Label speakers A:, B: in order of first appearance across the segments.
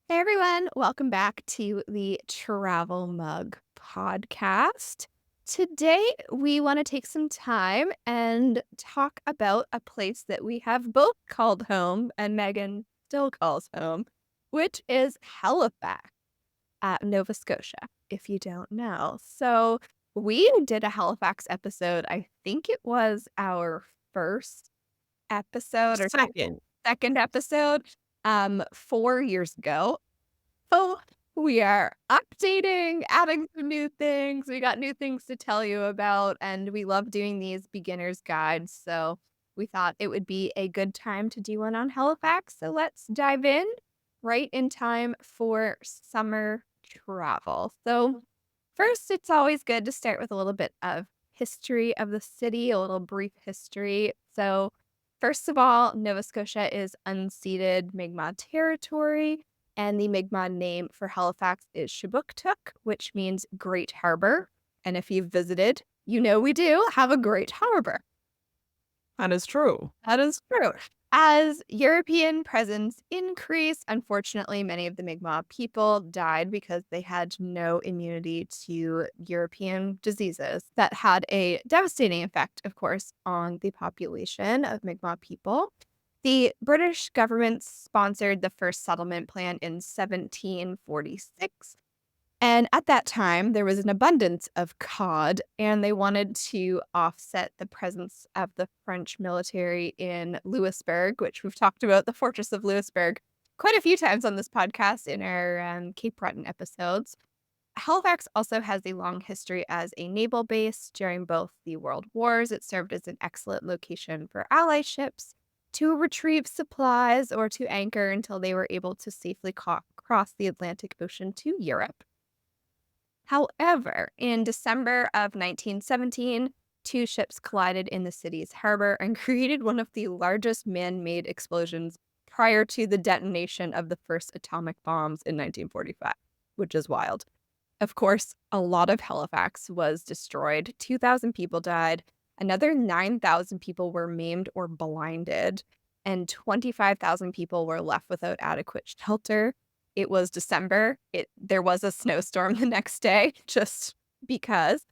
A: Hey everyone, welcome back to the Travel Mug podcast. Today, we want to take some time and talk about a place that we have both called home and Megan still calls home, which is Halifax, Nova Scotia, if you don't know. So, we did a Halifax episode. I think it was our first episode or
B: Second.
A: second episode 4 years ago. Oh, we are updating, adding some new things. We got new things to tell you about, and we love doing these beginner's guides. So we thought it would be a good time to do one on Halifax. So let's dive in right in time for summer travel. So, first, it's always good to start with a little bit of history of the city, a little brief history. So, first of all, Nova Scotia is unceded Mi'kmaq territory, and the Mi'kmaq name for Halifax is Shubucktuk, which means Great Harbor. And if you've visited, you know we do have a great harbor.
B: That is true.
A: That is true. As European presence increased, unfortunately, many of the Mi'kmaq people died because they had no immunity to European diseases that had a devastating effect, of course, on the population of Mi'kmaq people. The British government sponsored the first settlement plan in 1746. And at that time, there was an abundance of cod, and they wanted to offset the presence of the French military in Louisburg, which we've talked about the Fortress of Louisburg quite a few times on this podcast in our Cape Breton episodes. Halifax also has a long history as a naval base during both the World Wars. It served as an excellent location for Allied ships to retrieve supplies or to anchor until they were able to safely cross the Atlantic Ocean to Europe. However, in December of 1917, two ships collided in the city's harbor and created one of the largest man-made explosions prior to the detonation of the first atomic bombs in 1945, which is wild. Of course, a lot of Halifax was destroyed. 2,000 people died. Another 9,000 people were maimed or blinded, and 25,000 people were left without adequate shelter. It was December. There was a snowstorm the next day just because.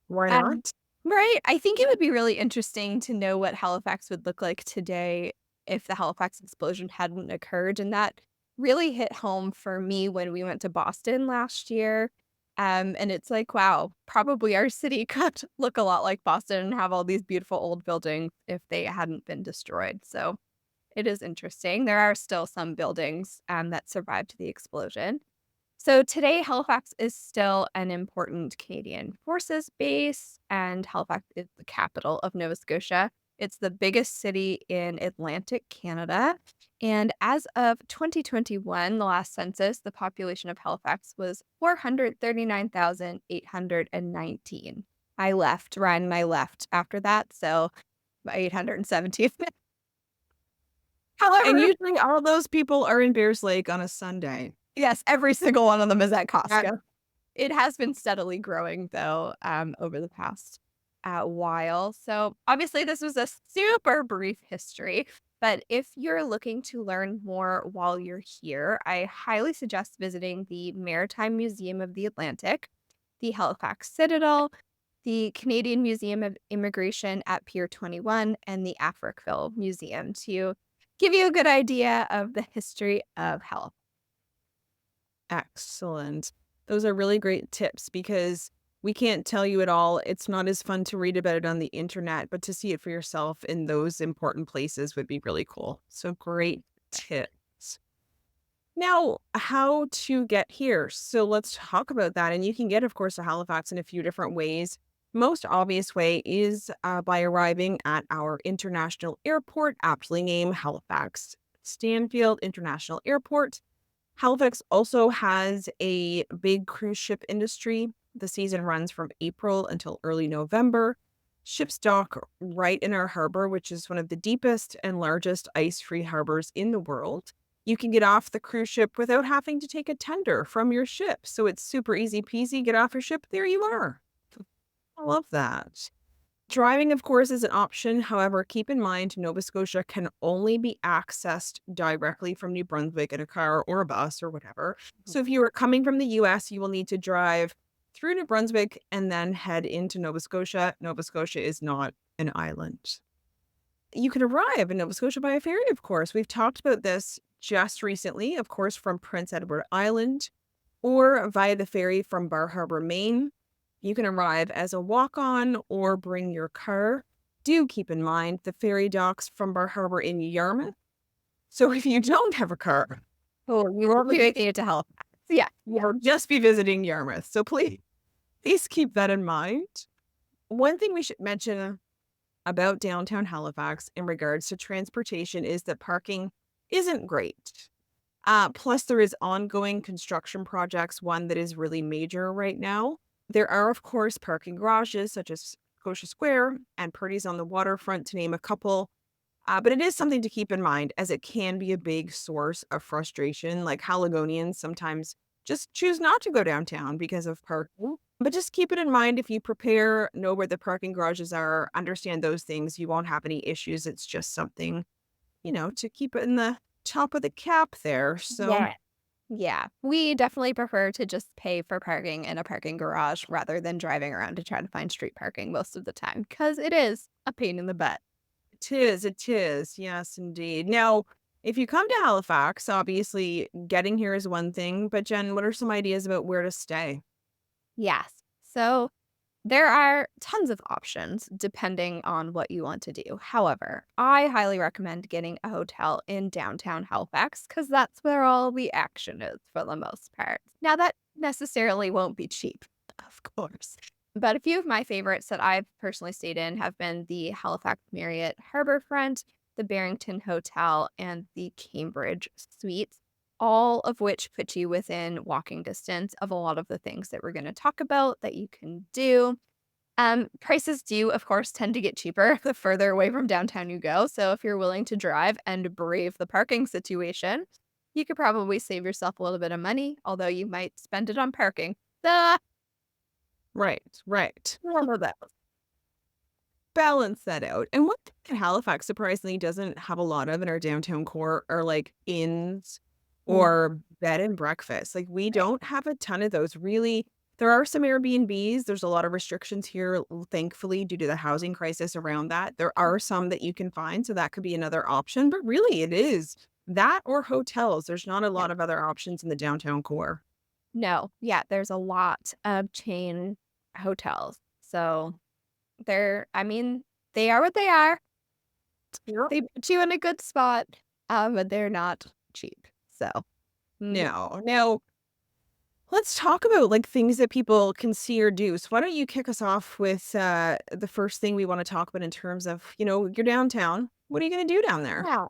B: Why
A: Um,
B: not?
A: right? I think it would be really interesting to know what Halifax would look like today if the Halifax explosion hadn't occurred, and that really hit home for me when we went to Boston last year. And it's like, wow, probably our city could look a lot like Boston and have all these beautiful old buildings if they hadn't been destroyed. So it is interesting. There are still some buildings that survived the explosion. So today, Halifax is still an important Canadian Forces base, and Halifax is the capital of Nova Scotia. It's the biggest city in Atlantic Canada. And as of 2021, the last census, the population of Halifax was 439,819. I left, Ryan and I left after that, so 817.
B: And
A: However,
B: usually all those people are in Bears Lake on a Sunday.
A: yes, every single one of them is at
B: That
A: Costco. It has been steadily growing though, over the past, while. So, obviously, this was a super brief history, but if you're looking to learn more while you're here, I highly suggest visiting the Maritime Museum of the Atlantic, the Halifax Citadel, the Canadian Museum of Immigration at Pier 21, and the Africville Museum to give you a good idea of the history of Halifax.
B: excellent. Those are really great tips because we can't tell you it all. It's not as fun to read about it on the internet, but to see it for yourself in those important places would be really cool. So great tips. Now, how to get here? So let's talk about that. And you can get, of course, to Halifax in a few different ways. Most obvious way is by arriving at our international airport, aptly named Halifax Stanfield International Airport. Halifax also has a big cruise ship industry. The season runs from April until early November. Ships dock right in our harbor, which is one of the deepest and largest ice-free harbors in the world. You can get off the cruise ship without having to take a tender from your ship. So it's super easy peasy. Get off your ship. There you are. I love that. Driving, of course, is an option. However, keep in mind Nova Scotia can only be accessed directly from New Brunswick in a car or a bus or whatever. So if you are coming from the US, you will need to drive through New Brunswick and then head into Nova Scotia. Nova Scotia is not an island. You can arrive in Nova Scotia by a ferry, of course. We've talked about this just recently, of course, from Prince Edward Island or via the ferry from Bar Harbor, Maine. You can arrive as a walk on or bring your car. Do keep in mind the ferry docks from Bar Harbor in Yarmouth. So if you don't have a car,
A: Oh, you won't be making it to Halifax. Yeah.
B: you'll just be visiting Yarmouth. So please keep that in mind. One thing we should mention about downtown Halifax in regards to transportation is that parking isn't great. Plus, there is ongoing construction projects, one that is really major right now. There are, of course, parking garages such as Scotia Square and Purdy's on the waterfront, to name a couple. But it is something to keep in mind as it can be a big source of frustration. Like Haligonians sometimes just choose not to go downtown because of parking. But just keep it in mind if you prepare, know where the parking garages are, understand those things, you won't have any issues. It's just something, to keep it in the top of the cap there. So
A: Yeah. Yeah. We definitely prefer to just pay for parking in a parking garage rather than driving around to try to find street parking most of the time because it is a pain in the butt.
B: it is. Yes, indeed. Now, if you come to Halifax, obviously getting here is one thing, but Jen, what are some ideas about where to stay?
A: Yes. So there are tons of options depending on what you want to do. However, I highly recommend getting a hotel in downtown Halifax because that's where all the action is for the most part. Now, that necessarily won't be cheap, of course. But a few of my favorites that I've personally stayed in have been the Halifax Marriott Harborfront, the Barrington Hotel, and the Cambridge Suites, all of which put you within walking distance of a lot of the things that we're going to talk about that you can do. Prices do, of course, tend to get cheaper the further away from downtown you go. So if you're willing to drive and brave the parking situation, you could probably save yourself a little bit of money, although you might spend it on parking. The
B: Right, right.
A: one of those.
B: Balance that out. And one thing that Halifax surprisingly doesn't have a lot of in our downtown core are like inns
A: Mm,
B: or bed and breakfast. Like we don't have a ton of those really. There are some Airbnbs. There's a lot of restrictions here, thankfully, due to the housing crisis around that. There are some that you can find, so that could be another option. But really, it is that or hotels. There's not a
A: yeah.
B: lot of other options in the downtown core.
A: No, yeah, there's a lot of chain hotels. So I mean, they are what they are.
B: Yep.
A: They put you in a good spot, but they're not cheap. So, mhm.
B: No. Now, let's talk about like things that people can see or do. So why don't you kick us off with the first thing we want to talk about in terms of, you're downtown. What are you going to do down there?
A: Yeah.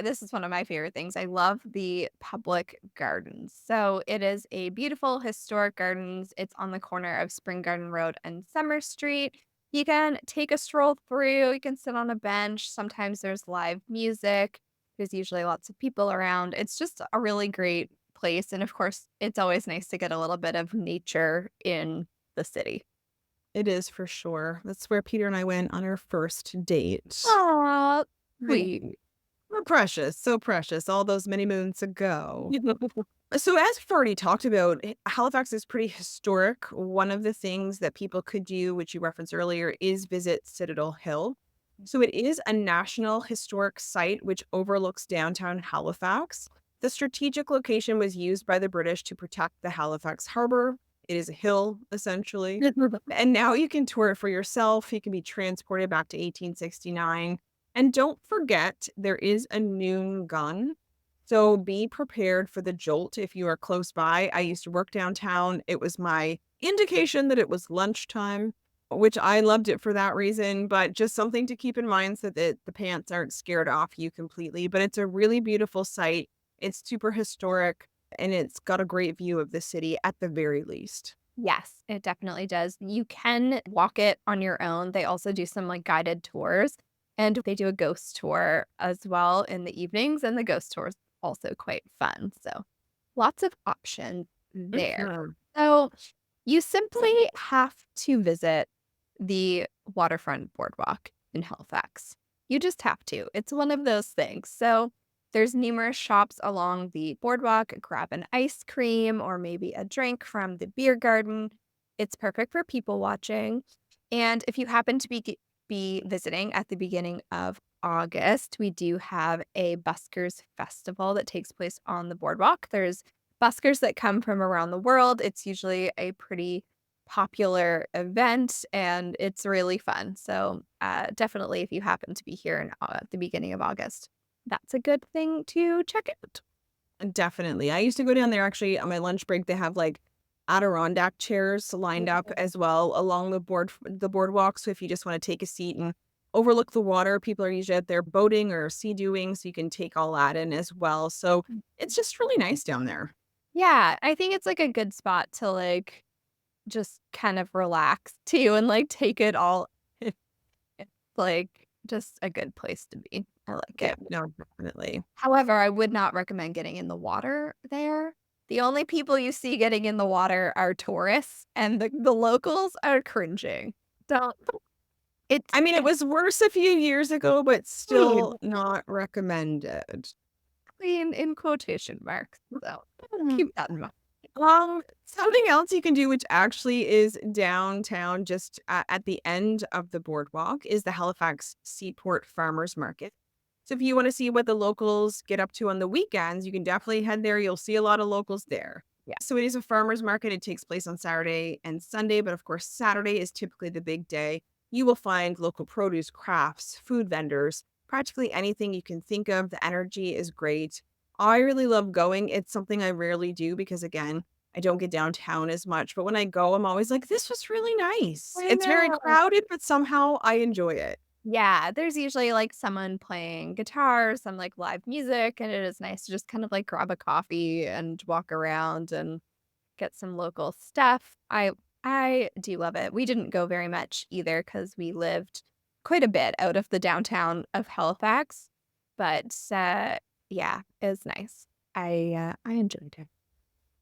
A: This is one of my favorite things. I love the public gardens. So it is a beautiful historic gardens. It's on the corner of Spring Garden Road and Summer Street. You can take a stroll through, you can sit on a bench. Sometimes there's live music. There's usually lots of people around. It's just a really great place. And of course, it's always nice to get a little bit of nature in the city.
B: It is for sure. That's where Peter and I went on our first date.
A: Aw,
B: Right.
A: sweet.
B: We're precious, so precious, all those many moons ago. So, as we've already talked about, Halifax is pretty historic. One of the things that people could do, which you referenced earlier, is visit Citadel Hill. So, it is a national historic site which overlooks downtown Halifax. The strategic location was used by the British to protect the Halifax harbor. It is a hill, essentially. And now you can tour it for yourself. You can be transported back to 1869. And don't forget, there is a noon gun. So be prepared for the jolt if you are close by. I used to work downtown. It was my indication that it was lunchtime, which I loved it for that reason, but just something to keep in mind so that the pants aren't scared off you completely. But it's a really beautiful site. It's super historic and it's got a great view of the city at the very least.
A: Yes, it definitely does. You can walk it on your own. They also do some like guided tours and they do a ghost tour as well in the evenings. And the ghost tour is also quite fun. So lots of options there.
B: Mhm.
A: So you simply have to visit the waterfront boardwalk in Halifax. You just have to. It's one of those things. So there's numerous shops along the boardwalk. Grab an ice cream or maybe a drink from the beer garden. It's perfect for people watching. And if you happen to be visiting at the beginning of August, we do have a Buskers Festival that takes place on the boardwalk. There's buskers that come from around the world. It's usually a pretty popular event and it's really fun. So, definitely if you happen to be here in at the beginning of August, that's a good thing to check out.
B: Definitely. I used to go down there actually on my lunch break. They have like Adirondack chairs lined up
A: Mhm.
B: as well along the boardwalk. So if you just want to take a seat and overlook the water, people are usually out there boating or sea doing, so you can take all that in as well. So it's just really nice down there.
A: Yeah, I think it's like a good spot to like just kind of relax too and like take it all. It's like just a good place to be. I like
B: Yeah,
A: it.
B: no, definitely.
A: However, I would not recommend getting in the water there. The only people you see getting in the water are tourists, and the locals are cringing. Don't it's
B: I mean, it
A: it's
B: was worse a few years ago, but
A: clean,
B: still not recommended.
A: clean in quotation marks, so keep that in mind.
B: Something else you can do, which actually is downtown, just at the end of the boardwalk, is the Halifax Seaport Farmers Market. So if you want to see what the locals get up to on the weekends, you can definitely head there. You'll see a lot of locals there.
A: Yeah,
B: So it is a farmers market. It takes place on Saturday and Sunday, but of course, Saturday is typically the big day. You will find local produce, crafts, food vendors, practically anything you can think of. The energy is great. I really love going. It's something I rarely do because, again, I don't get downtown as much. But when I go, I'm always like, this was really nice.
A: I
B: It's very
A: know.
B: crowded, but somehow I enjoy it.
A: Yeah, there's usually, like, someone playing guitar, some, like, live music, and it is nice to just kind of, like, grab a coffee and walk around and get some local stuff. I do love it. We didn't go very much either because we lived quite a bit out of the downtown of Halifax, but, yeah, it was nice. I enjoyed it.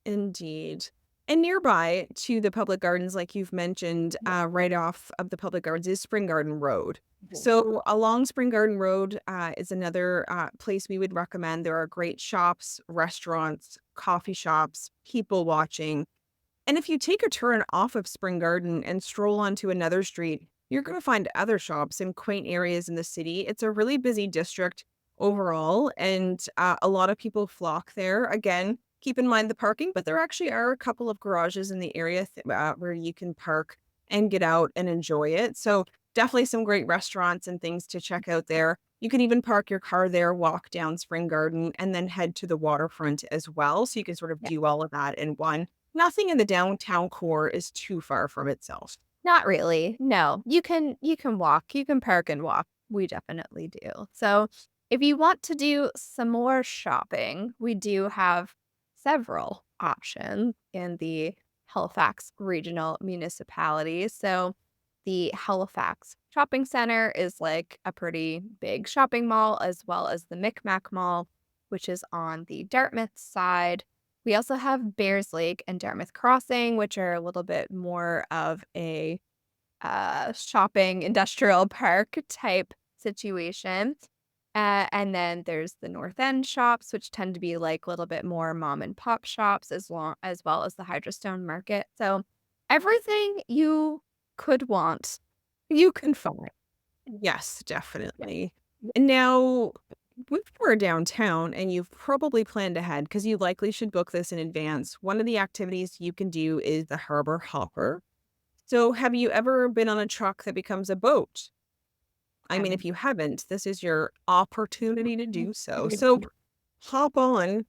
B: Indeed. And nearby to the public gardens, like you've mentioned, right off of the public gardens is Spring Garden Road.
A: Mhm.
B: So along Spring Garden Road is another place we would recommend. There are great shops, restaurants, coffee shops, people watching. And if you take a turn off of Spring Garden and stroll onto another street, you're going to find other shops in quaint areas in the city. It's a really busy district overall, and a lot of people flock there. Again, keep in mind the parking, but there actually are a couple of garages in the area where you can park and get out and enjoy it. So, definitely some great restaurants and things to check out there. You can even park your car there, walk down Spring Garden, and then head to the waterfront as well. So, you can sort of
A: Yeah.
B: do all of that in one. Nothing in the downtown core is too far from itself.
A: Not really, no. You can walk, you can park and walk. We definitely do. So, if you want to do some more shopping, we do have several options in the Halifax Regional Municipality. So, the Halifax Shopping Center is like a pretty big shopping mall, as well as the Micmac Mall, which is on the Dartmouth side. We also have Bears Lake and Dartmouth Crossing, which are a little bit more of a shopping industrial park type situation. And then there's the North End shops, which tend to be like a little bit more mom and pop shops as well as the Hydrostone Market. So everything you could want, you can find.
B: Yes,
A: Yeah.
B: definitely. And now, if we're downtown and you've probably planned ahead, because you likely should book this in advance, one of the activities you can do is the harbor hopper. So, have you ever been on a truck that becomes a boat? I mean, if
A: Um,
B: you haven't, this is your opportunity to do so. So, hop on,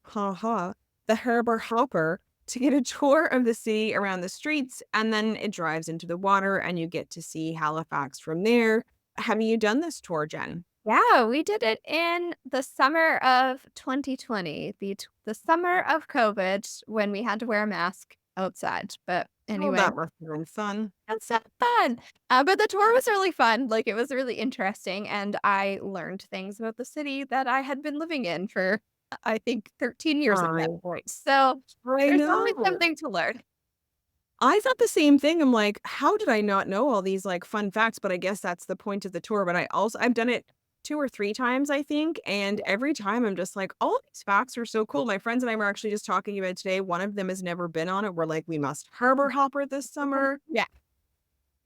B: the harbor hopper to get a tour of the city around the streets, and then it drives into the water, and you get to see Halifax from there. Have you done this tour, Jen?
A: Yeah, we did it in the summer of 2020, the summer of COVID when we had to wear a mask outside. But
B: Oh,
A: anyway,
B: that must have been fun.
A: that's so fun. But the tour was really fun. Like, it was really interesting, and I learned things about the city that I had been living in for, I think, 13 years at that
B: I
A: point. So
B: I
A: there's always
B: know.
A: something to learn.
B: I thought the same thing. I'm like, "How did I not know all these, like, fun facts?" But I guess that's the point of the tour, but I've done it 2 or 3 times, I think, and every time I'm just like, "All of these facts are so cool." My friends and I were actually just talking about it today. One of them has never been on it. We're like, "We must harbor hopper this summer."
A: Yeah.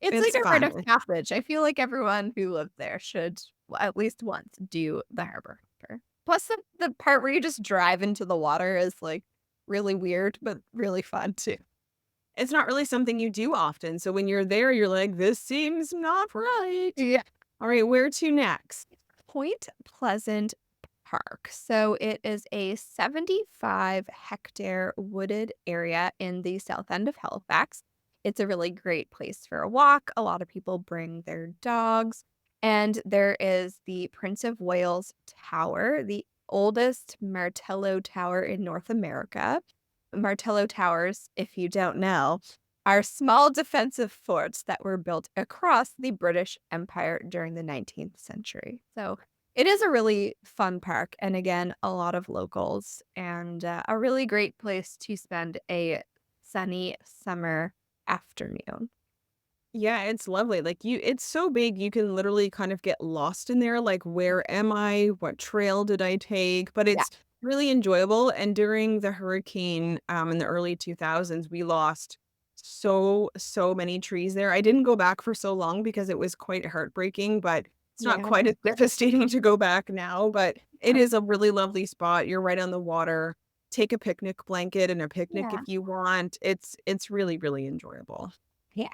A: It's like
B: It's
A: a rite of
B: fun.
A: passage. I feel like everyone who lives there should at least once do the harbor hopper. Plus the part where you just drive into the water is, like, really weird, but really fun too.
B: It's not really something you do often, so when you're there, you're like, "This seems not right."
A: Yeah.
B: Alright, where to next?
A: Point Pleasant Park. So it is a 75-hectare wooded area in the south end of Halifax. It's a really great place for a walk. A lot of people bring their dogs. And there is the Prince of Wales Tower, the oldest Martello Tower in North America. Martello Towers, if you don't know, are small defensive forts that were built across the British Empire during the 19th century. So it is a really fun park, and again, a lot of locals, and a really great place to spend a sunny summer afternoon.
B: Yeah, it's lovely. Like it's so big, you can literally kind of get lost in there. Like, where am I? What trail did I take? But
A: Yeah,
B: it's really enjoyable. And during the hurricane in the early 2000s, we lost so many trees there. I didn't go back for so long because it was quite heartbreaking, but it's not
A: yeah,
B: quite as devastating to go back now. But it is a really lovely spot. You're right on the water. Take a picnic blanket and a picnic
A: yeah,
B: if you want. It's really, really enjoyable.
A: yeah.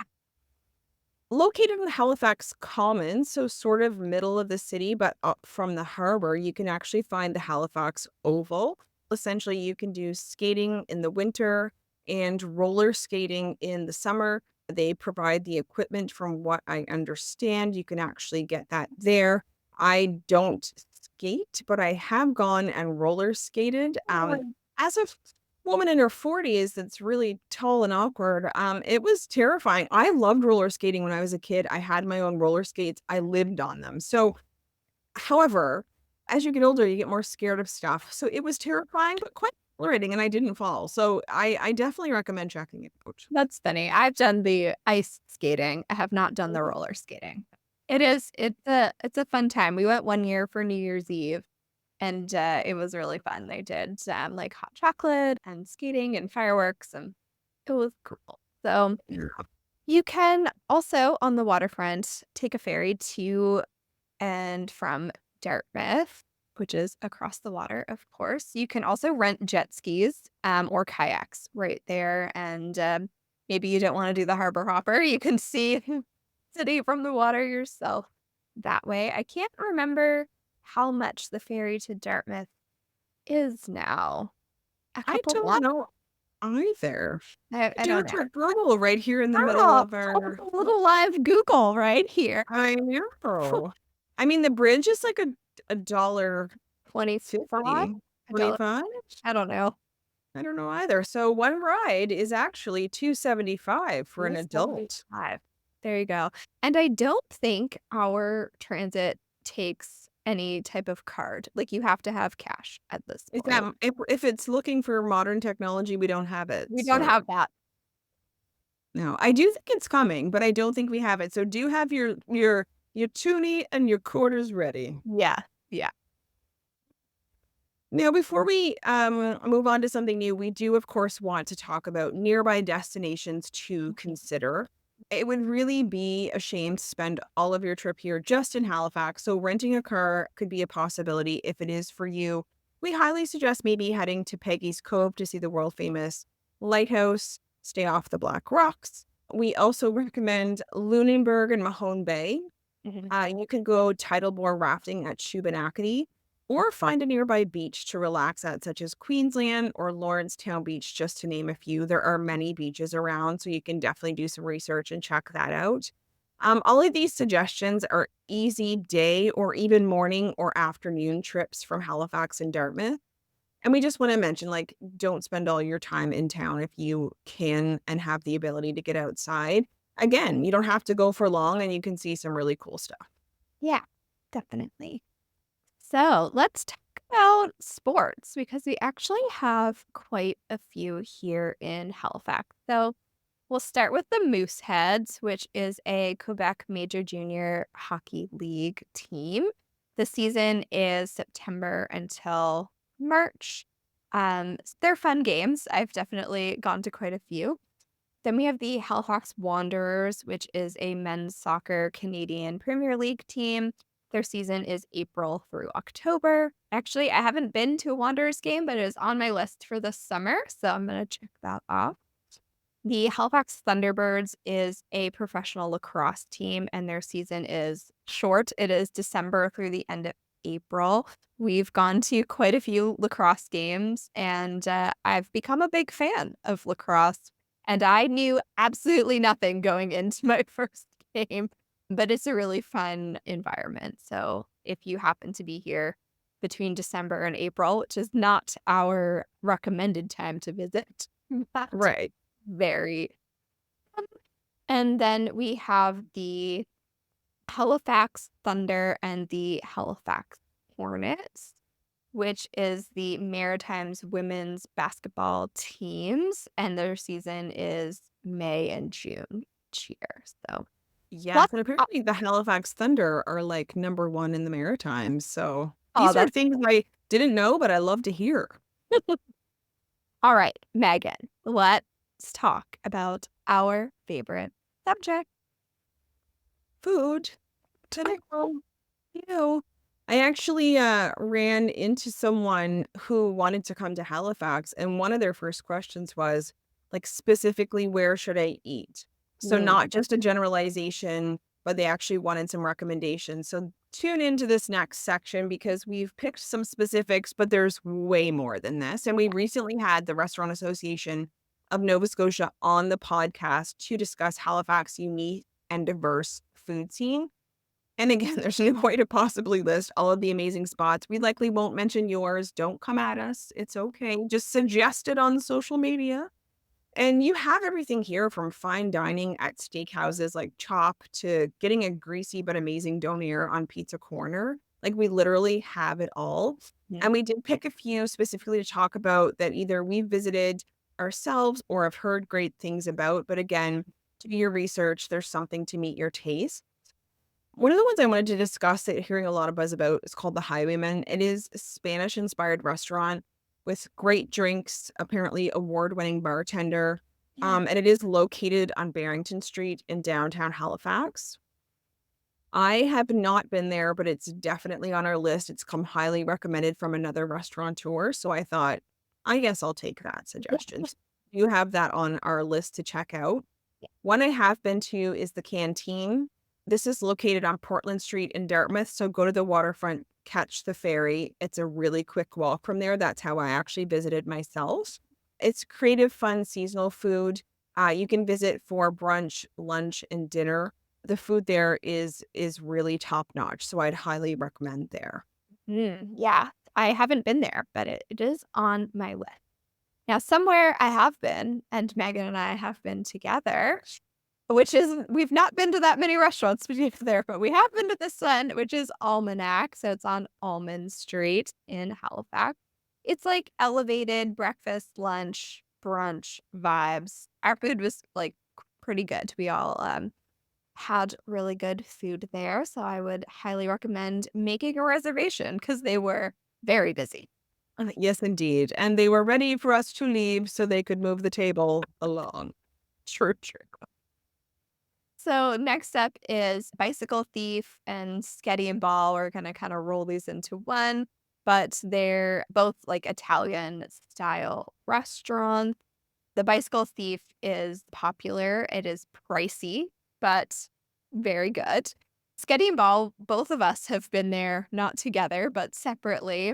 B: Located in the Halifax Commons, so sort of middle of the city, but up from the harbor, you can actually find the Halifax Oval. Essentially, you can do skating in the winter and roller skating in the summer. They provide the equipment from what I understand. You can actually get that there. I don't skate, but I have gone and roller skated. As a woman in her 40s that's really tall and awkward, it was terrifying. I loved roller skating when I was a kid. I had my own roller skates. I lived on them. So, however, as you get older, you get more scared of stuff. So it was terrifying, but quite exhilarating, and I didn't fall. So I definitely recommend checking it out.
A: That's funny. I've done the ice skating. I have not done the roller skating. It's a fun time. We went one year for New Year's Eve, and, it was really fun. They did, like, hot chocolate and skating and fireworks, and it was cool. So,
B: Yeah.
A: you can also, on the waterfront, take a ferry to and from Dartmouth, which is across the water, of course. You can also rent jet skis, or kayaks right there, and, maybe you don't wanna do the harbor hopper, you can see city from the water yourself that way. I can't remember how much the ferry to Dartmouth is now. A
B: I
A: couple
B: don't
A: bucks?
B: know either.
A: I don't know.
B: Dartmouth Global right here in the middle
A: Oh,
B: of our
A: a little live Google right here.
B: I know. I mean, the bridge is like a dollar
A: 25?
B: 50,
A: A dollar
B: 25?
A: I don't know.
B: I don't know either. So one ride is actually 275 for an adult.
A: 275. There you go. And I don't think our transit takes any type of card. Like, you have to have cash at this
B: Is
A: point.
B: that if it's looking for modern technology, we don't have it.
A: We don't
B: So
A: have that.
B: no, I do think it's coming, but I don't think we have it. So do have your toonie and your quarters ready.
A: Yeah. Yeah.
B: Now, before we move on to something new, we do, of course, want to talk about nearby destinations to consider. It would really be a shame to spend all of your trip here just in Halifax. So, renting a car could be a possibility if it is for you. We highly suggest maybe heading to Peggy's Cove to see the world famous lighthouse, stay off the Black Rocks. We also recommend Lunenburg and Mahone Bay.
A: Mhm.
B: You can go tidal bore rafting at Shubenacadie or find a nearby beach to relax at, such as Queensland or Lawrencetown Beach, just to name a few. There are many beaches around, so you can definitely do some research and check that out. All of these suggestions are easy day or even morning or afternoon trips from Halifax and Dartmouth. And we just want to mention, like, don't spend all your time in town if you can and have the ability to get outside. Again, you don't have to go for long and you can see some really cool stuff.
A: Yeah, definitely. So let's talk about sports because we actually have quite a few here in Halifax. So We'll start with the Mooseheads, which is a Quebec Major Junior Hockey League team. The season is September until March. They're fun games. I've definitely gone to quite a few. Then we have the Halifax Wanderers, which is a men's soccer Canadian Premier League team. Their season is April through October. Actually, I haven't been to a Wanderers game, but it is on my list for the summer, so I'm going to check that off. The Halifax Thunderbirds is a professional lacrosse team, and their season is short. It is December through the end of April. We've gone to quite a few lacrosse games, and I've become a big fan of lacrosse. And I knew absolutely nothing going into my first game, but it's a really fun environment. So if you happen to be here between December and April, which is not our recommended time to visit, but
B: Right.
A: very and then we have the Halifax Thunder and the Halifax Hornets, which is the Maritimes women's basketball teams, and their season is May and June each year. So
B: Yes,
A: lots
B: and
A: oh,
B: apparently the Halifax Thunder are, like, number 1 in the Maritimes, so
A: oh,
B: these are
A: that's
B: things I didn't know, but I love to hear.
A: all right, Megan. Let's talk about our favorite subject.
B: Food. Typical. You. I actually, ran into someone who wanted to come to Halifax, and one of their first questions was, like, specifically, "Where should I eat?" So
A: Mm.
B: not just a generalization, but they actually wanted some recommendations. So tune into this next section because we've picked some specifics, but there's way more than this, and we recently had the Restaurant Association of Nova Scotia on the podcast to discuss Halifax' unique and diverse food scene. And again, there's no way to possibly list all of the amazing spots. We likely won't mention yours. Don't come at us. It's okay. Just suggest it on social media. And you have everything here from fine dining at steakhouses like Chop to getting a greasy but amazing donair on Pizza Corner. Like we literally have it all.
A: Mhm.
B: And we did pick a few specifically to talk about that either we've visited ourselves or have heard great things about. But again, do your research. There's something to meet your taste. One of the ones I wanted to discuss that hearing a lot of buzz about is called The Highwayman. It is a Spanish-inspired restaurant with great drinks, apparently award-winning bartender,
A: Yeah.
B: and it is located on Barrington Street in downtown Halifax. I have not been there, but it's definitely on our list. It's come highly recommended from another restaurateur, so I thought, I guess I'll take that suggestion. You have that on our list to check out. One I have been to is the Canteen. This is located on Portland Street in Dartmouth, so go to the waterfront, catch the ferry. It's a really quick walk from there. That's how I actually visited myself. It's creative, fun, seasonal food. You can visit for brunch, lunch, and dinner. The food there is really top notch, so I'd highly recommend there.
A: Yeah, I haven't been there, but it is on my list. Now, somewhere I have been, and Megan and I have been together, which is we've not been to that many restaurants together, but we have been to this one, which is Almanac. So it's on Almond Street in Halifax. It's like elevated breakfast, lunch, brunch vibes. Our food was like pretty good. We all had really good food there. So I would highly recommend making a reservation because they were very busy.
B: Yes, indeed. And they were ready for us to leave so they could move the table along.
A: True, true. So next up is Bicycle Thief and Sketty and Ball. We're gonna kind of roll these into one, but they're both like Italian style restaurants. The Bicycle Thief is popular. It is pricey, but very good. Sketty and Ball, both of us have been there, not together, but separately.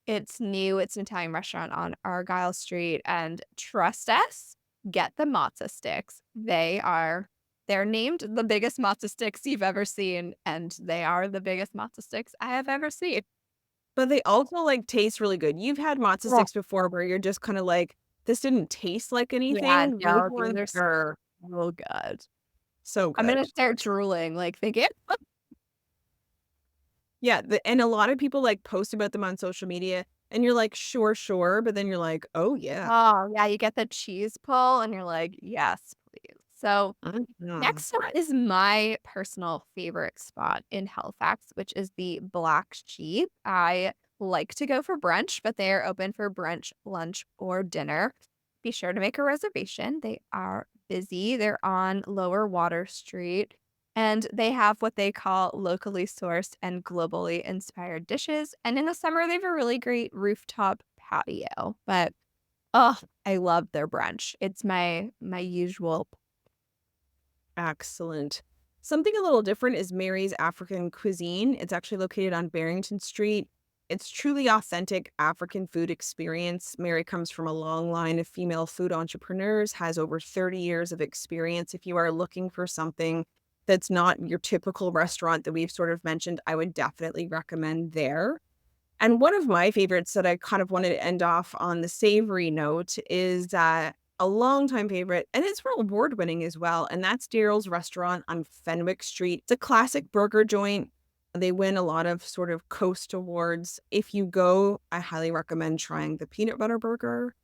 A: It's new. It's an Italian restaurant on Argyle Street, and trust us, get the matzo sticks. They're named the biggest matzo sticks you've ever seen, and they are the biggest matzo sticks I have ever seen.
B: But they also, like, taste really good. You've had matzo
A: Oh,
B: sticks before where you're just kinda like, "This didn't taste like
A: yeah,
B: anything." These
A: no, these
B: ones
A: are
B: are
A: so good.
B: so
A: I'm gonna
B: good.
A: start drooling, like, thinking
B: Yeah, and a lot of people, like, post about them on social media, and you're like, "Sure, sure," but then you're like, "Oh, yeah."
A: oh, yeah, you get the cheese pull, and you're like, "Yes, please." So
B: Mhm.
A: next up is my personal favorite spot in Halifax, which is the Black Sheep. I like to go for brunch, but they are open for brunch, lunch, or dinner. Be sure to make a reservation. They are busy. They're on Lower Water Street, and they have what they call locally sourced and globally inspired dishes. And in the summer, they have a really great rooftop patio. But oh, I love their brunch. It's my usual.
B: Excellent. Something a little different is Mary's African Cuisine. It's actually located on Barrington Street. It's truly authentic African food experience. Mary comes from a long line of female food entrepreneurs, has over 30 years of experience. If you are looking for something that's not your typical restaurant that we've sort of mentioned, I would definitely recommend there. And one of my favorites that I kind of wanted to end off on the savory note is a longtime favorite, and it's real award winning as well. And that's Daryl's Restaurant on Fenwick Street. It's a classic burger joint. They win a lot of sort of Coast awards. If you go, I highly recommend trying the peanut butter burger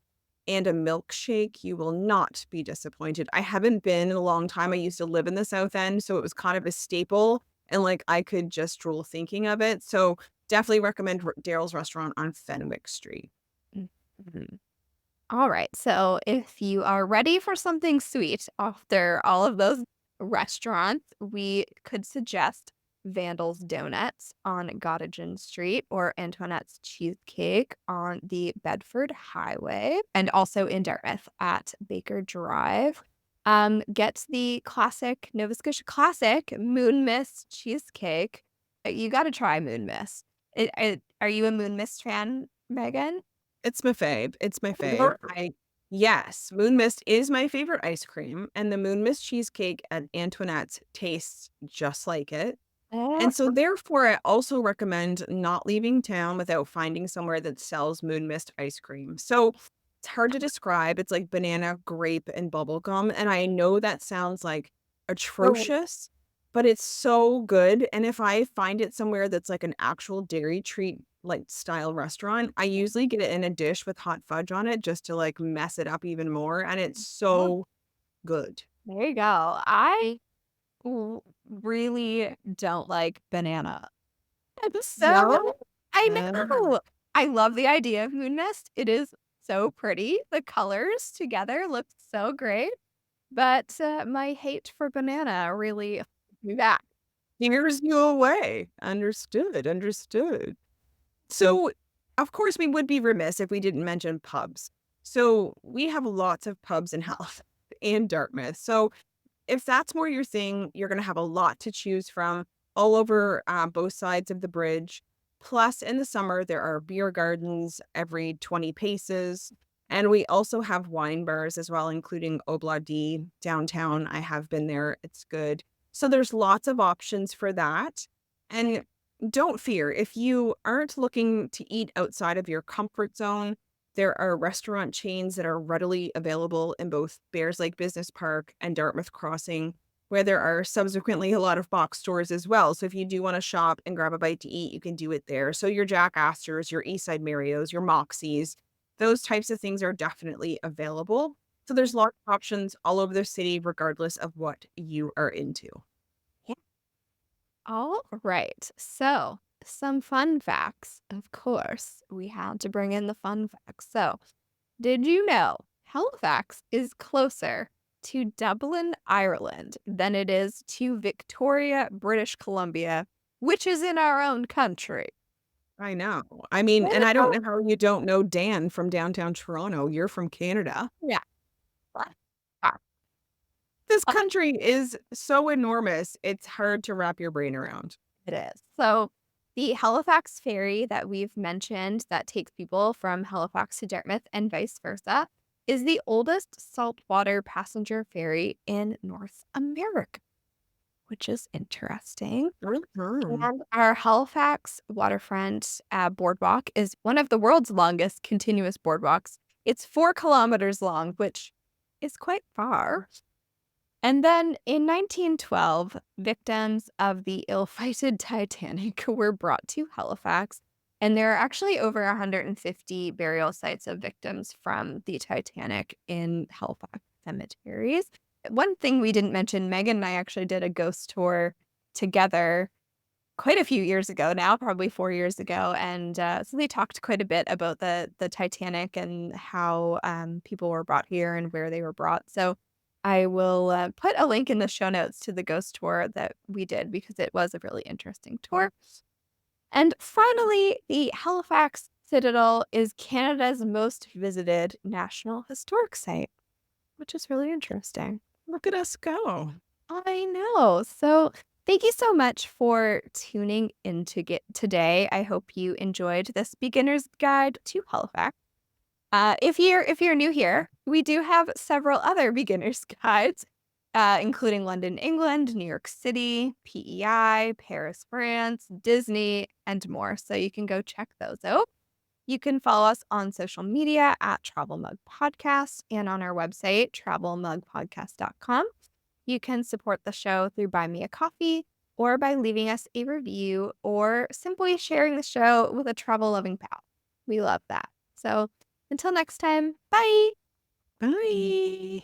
B: and a milkshake. You will not be disappointed. I haven't been in a long time. I used to live in the South End, so it was kind of a staple, and, like, I could just drool thinking of it. So, definitely recommend Daryl's Restaurant on Fenwick Street.
A: Mhm. All right. So if you are ready for something sweet after all of those restaurants, we could suggest Vandal's Donuts on Gottingen Street or Antoinette's Cheesecake on the Bedford Highway and also in Dartmouth at Baker Drive. Get the classic Nova Scotia classic Moon Mist cheesecake. You got to try Moon Mist. Are you a Moon Mist fan, Megan?
B: It's my fave. It's my fave. Yes, Moon Mist is my favorite ice cream, and the Moon Mist cheesecake at Antoinette's tastes just like it.
A: Oh,
B: And so therefore, I also recommend not leaving town without finding somewhere that sells Moon Mist ice cream. So it's hard to describe. It's like banana, grape, and bubblegum. And I know that sounds like
A: oh,
B: atrocious, but it's so good. And if I find it somewhere that's like an actual dairy treat like style restaurant, I usually get it in a dish with hot fudge on it just to like mess it up even more. And it's
A: oh,
B: so good.
A: there you go. Really don't like banana. It's
B: No?
A: I
B: Uh,
A: know. I love the idea of moon mist. It is so pretty. The colors together look so great, but, my hate for banana really me back.
B: Scares you away. Understood, understood. So, of course, we would be remiss if we didn't mention pubs. So, we have lots of pubs in Halifax and Dartmouth. So, if that's more your thing, you're gonna have a lot to choose from all over, both sides of the bridge. Plus, in the summer, there are beer gardens every 20 paces, and we also have wine bars as well, including Obla D downtown. I have been there, it's good. So there's lots of options for that, and don't fear, if you aren't looking to eat outside of your comfort zone, there are restaurant chains that are readily available in both Bears Lake Business Park and Dartmouth Crossing, where there are subsequently a lot of box stores as well. So if you do want to shop and grab a bite to eat, you can do it there. So your Jack Astors, your Eastside Marios, your Moxies, those types of things are definitely available. So there's lots of options all over the city, regardless of what you are into.
A: Yeah. All right. So, some fun facts. Of course, we had to bring in the fun facts. So, did you know Halifax is closer to Dublin, Ireland than it is to Victoria, British Columbia, which is in our own country?
B: I know. I mean, and I don't know how you don't know Dan from downtown Toronto. You're from Canada.
A: Yeah. Ah,
B: This country is so enormous, it's hard to wrap your brain around.
A: it is. So, the Halifax ferry that we've mentioned that takes people from Halifax to Dartmouth and vice versa is the oldest saltwater passenger ferry in North America, which is interesting.
B: Mhm.
A: And our Halifax waterfront boardwalk is one of the world's longest continuous boardwalks. It's 4 kilometers long, which is quite far. And then in 1912, victims of the ill-fated Titanic were brought to Halifax, and there are actually over 150 burial sites of victims from the Titanic in Halifax cemeteries. One thing we didn't mention, Megan and I actually did a ghost tour together quite a few years ago now, probably 4 years ago, and, so they talked quite a bit about the Titanic and how, people were brought here and where they were brought, so I will, put a link in the show notes to the ghost tour that we did because it was a really interesting tour. And finally, the Halifax Citadel is Canada's most visited national historic site, which is really interesting.
B: Look at us go.
A: I know. So, thank you so much for tuning in to get today. I hope you enjoyed this beginner's guide to Halifax. If you're new here, we do have several other beginners guides, including London, England, New York City, PEI, Paris, France, Disney, and more. So you can go check those out. You can follow us on social media at Travel Mug Podcast and on our website, travelmugpodcast.com. You can support the show through Buy Me a Coffee or by leaving us a review or simply sharing the show with a travel loving pal. We love that. So until next time, bye.
B: Bye.